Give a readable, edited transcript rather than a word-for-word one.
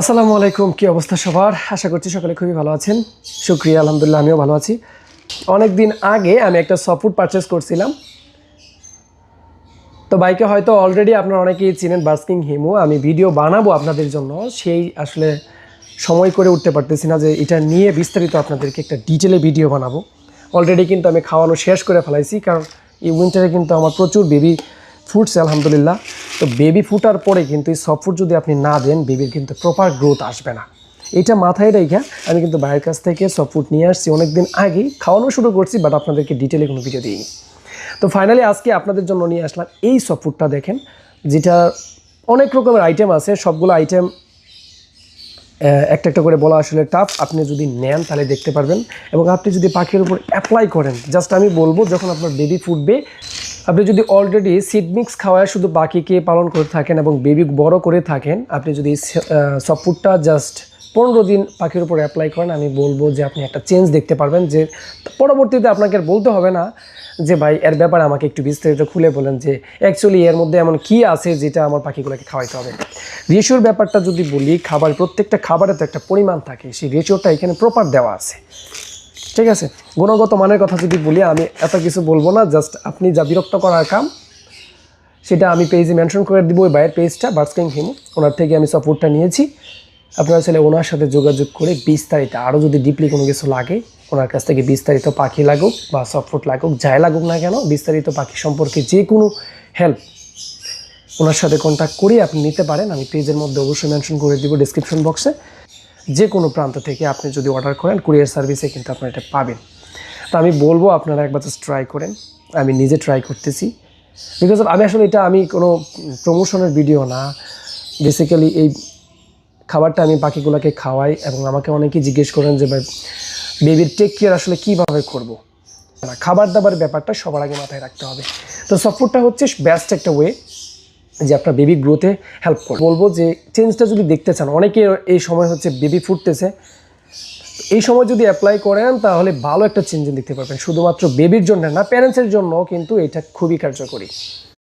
আসসালামু আলাইকুম, কি অবস্থা সবার? আশা করছি সকালে খুবই ভালো আছেন। শুকরিয়া, আলহামদুলিল্লাহ আমিও ভালো আছি। অনেক দিন আগে আমি একটা সফট পারচেস করছিলাম। তো বাইকে হয়তো অলরেডি আপনারা অনেকেই চিনেন বাস্কিং হিমু। আমি ভিডিও বানাবো আপনাদের জন্য, সেই আসলে সময় করে উঠতে পারতেছি না যে এটা নিয়ে বিস্তারিত আপনাদেরকে একটা ডিটেলে ভিডিও বানাবো। অলরেডি কিন্তু আমি খাওয়ানো শেষ করে ফেলাইছি, কারণ এই উইন্টারে কিন্তু আমার প্রচুর বেবি ফুটছে আলহামদুলিল্লাহ। তো বেবি ফুটার পরে কিন্তু এই সফট ফুড যদি আপনি না দেন, বেবির কিন্তু প্রপার গ্রোথ আসবে না। এটা মাথায় রেখে আমি কিন্তু ভাইয়ের কাছ থেকে সফট ফুড নিয়ে আসছি অনেক দিন আগেই, খাওয়ানো শুরু করছি, বাট আপনাদেরকে ডিটেলে কোনো ভিডিও দিইনি। তো ফাইনালি আজকে আপনাদের জন্য নিয়ে আসলাম এই সফট ফুডটা। দেখেন, যেটা অনেক রকমের আইটেম আছে, সবগুলো আইটেম একটা একটা করে বলা আসলে টাফ। আপনি যদি নেন তাহলে দেখতে পারবেন, এবং আপনি যদি পাখির উপর অ্যাপ্লাই করেন, জাস্ট আমি বলবো যখন আপনার বেবি ফুটবে, আপনি যদি অলরেডি সিড মিক্স খাওয়ায় শুধু পাখিকে পালন করে থাকেন এবং বেবি বড় করে থাকেন, আপনি যদি সফট ফুডটা জাস্ট 15 দিন পাখির উপর অ্যাপ্লাই করেন, আমি বলবো যে আপনি একটা চেঞ্জ দেখতে পারবেন। যে পরবর্তীতে আপনাকে আর বলতে হবে না যে ভাই এর ব্যাপারে আমাকে একটু বিস্তারিত খুলে বলেন যে অ্যাকচুয়ালি এর মধ্যে এমন কী আছে যেটা আমার পাখিগুলোকে খাওয়াইতে হবে। রেশিওর ব্যাপারটা যদি বলি, খাবার প্রত্যেকটা খাবারে তো একটা পরিমাণ থাকে, সেই রেশিওটা এখানে প্রপার দেওয়া আছে, ঠিক আছে। গুণগত মানের কথা যদি বলি, আমি এত কিছু বলবো না, জাস্ট আপনি যা বিরক্ত করার কাম সেটা আমি পেজে মেনশন করে দিব। ওই বাইরের পেজটা বাস্কিং হিমু, ওনার থেকে আমি সাপোর্টটা নিয়েছি। আপনারা চাইলে ওনার সাথে যোগাযোগ করে বিস্তারিত আরও যদি ডিপলি কোনো কিছু লাগে, ওনার কাছ থেকে বিস্তারিত পাখি লাগুক বা সফট লাগুক, যাই লাগুক না কেন, বিস্তারিত পাখি সম্পর্কে যে কোনো হেল্প ওনার সাথে কন্ট্যাক্ট করে আপনি নিতে পারেন। আমি পেজের মধ্যে অবশ্যই মেনশন করে দিব ডিসক্রিপশন বক্সে। যে কোনো প্রান্ত থেকে আপনি যদি অর্ডার করেন, কুরিয়ার সার্ভিসে কিন্তু আপনারা এটা পাবেন। তো আমি বলবো আপনারা একবার জাস্ট ট্রাই করেন। আমি নিজে ট্রাই করতেছি, বিকজ আমি আসলে এটা আমি কোনো প্রমোশনের ভিডিও না, বেসিক্যালি এই খাবারটা আমি পাখিগুলোকে খাওয়াই, এবং আমাকে অনেকেই জিজ্ঞেস করেন যে ভাই বেবির টেক কেয়ার আসলে কীভাবে করবো। না, খাবার দাবার ব্যাপারটা সবার আগে মাথায় রাখতে হবে। তো সফটটা হচ্ছে বেস্ট একটা ওয়ে যে আপনার বেবি গ্রোথে হেল্প করে। বলবো যে চেঞ্জটা যদি দেখতে চান, অনেকে এই সময় হচ্ছে বেবি ফুটতেছে, এই সময় যদি অ্যাপ্লাই করেন তাহলে ভালো একটা চেঞ্জ দেখতে পারবেন। শুধুমাত্র বেবির জন্য না, প্যারেন্টসের জন্য কিন্তু এটা খুবই কার্যকরী।